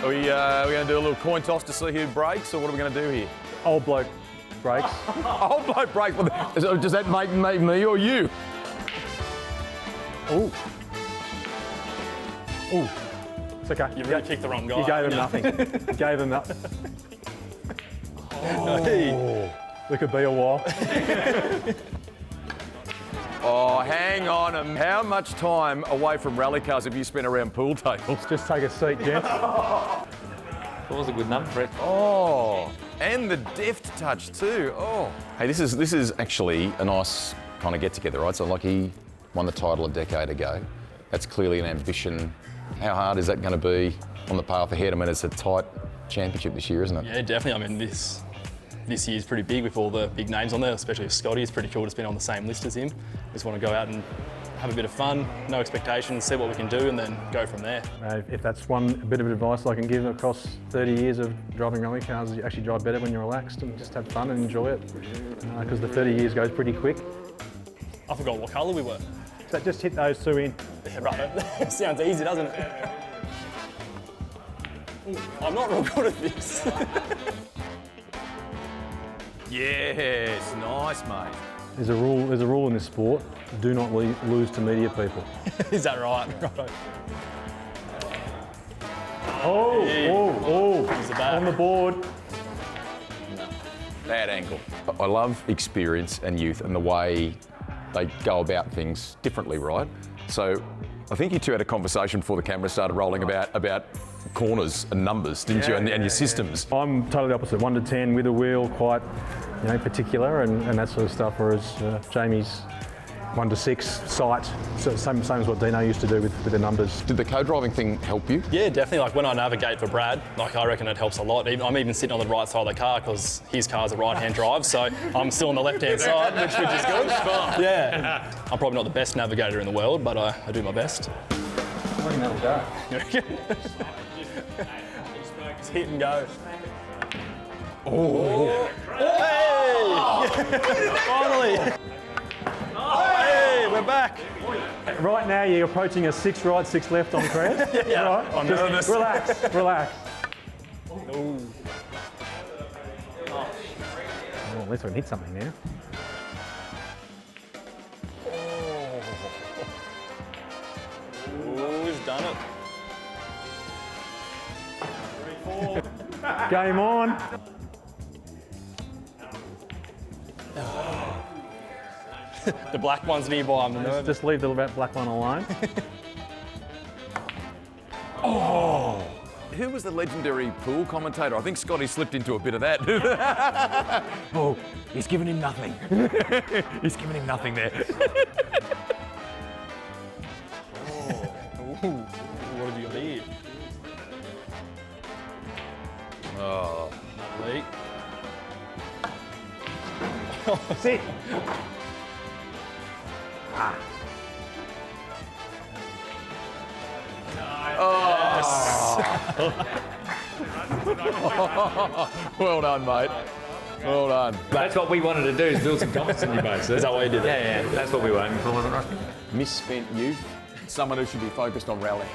Are we going to do a little coin toss to see who breaks, or what are we going to do here? Old bloke breaks. Old bloke break. Does that make me or you? Ooh. Ooh. It's okay. You really kicked the wrong guy. You gave him nothing. You gave him nothing. Oh. There could be a while. Oh, hang on. How much time away from rally cars have you spent around pool tables? Just take a seat, gents. That was a good number, Brett. Oh, and the deft touch too. Oh. Hey, this is actually a nice kind of get-together, right? So like he won the title a decade ago. That's clearly an ambition. How hard is that going to be on the path ahead? I mean, it's a tight championship this year, isn't it? Yeah, definitely. I mean, this year's pretty big with all the big names on there, especially with Scotty. It's pretty cool to be on the same list as him. We just want to go out and have a bit of fun, no expectations, see what we can do, and then go from there. If that's one bit of advice I can give across 30 years of driving rally cars, you actually drive better when you're relaxed and just have fun and enjoy it. Because the 30 years goes pretty quick. I forgot what colour we were. So just hit those two in. Yeah, right. Sounds easy, doesn't it? I'm not real good at this. Yes, nice, mate. There's a rule in this sport. Do not lose to media people. Is that right? On the board. Bad angle. I love experience and youth and the way they go about things differently, right? So I think you two had a conversation before the camera started rolling about corners and numbers, didn't you? And your systems. I'm totally opposite. 1 to 10 with a wheel, quite particular and that sort of stuff. Whereas Jamie's 1 to 6 sight, so same as what Dino used to do with the numbers. Did the co-driving thing help you? Yeah, definitely. Like when I navigate for Brad, like I reckon it helps a lot. I'm even sitting on the right side of the car because his car's a right-hand drive, so I'm still on the left-hand side, which is good. Yeah. I'm probably not the best navigator in the world, but I do my best. Just hit and go. Oh! Hey! Finally! Hey, we're back. Right now, you're approaching a 6 right, 6 left on crest. Yeah, right? I'm nervous. Relax. Ooh. Oh, at least we can hit something now. Ooh, he's done it. 3, 4. Game on. The black one's nearby, I'm nervous. Just leave the black one alone. Oh! Who was the legendary pool commentator? I think Scotty slipped into a bit of that. Oh, he's giving him nothing. He's giving him nothing there. Ooh, what have you got here? Oh. Lee. Sit. Well done, mate. Well done. That's what we wanted to do, is build some confidence in you both. Is that why you did that? Yeah, that's what we were aiming for, wasn't it? Misspent youth. Someone who should be focused on rallying.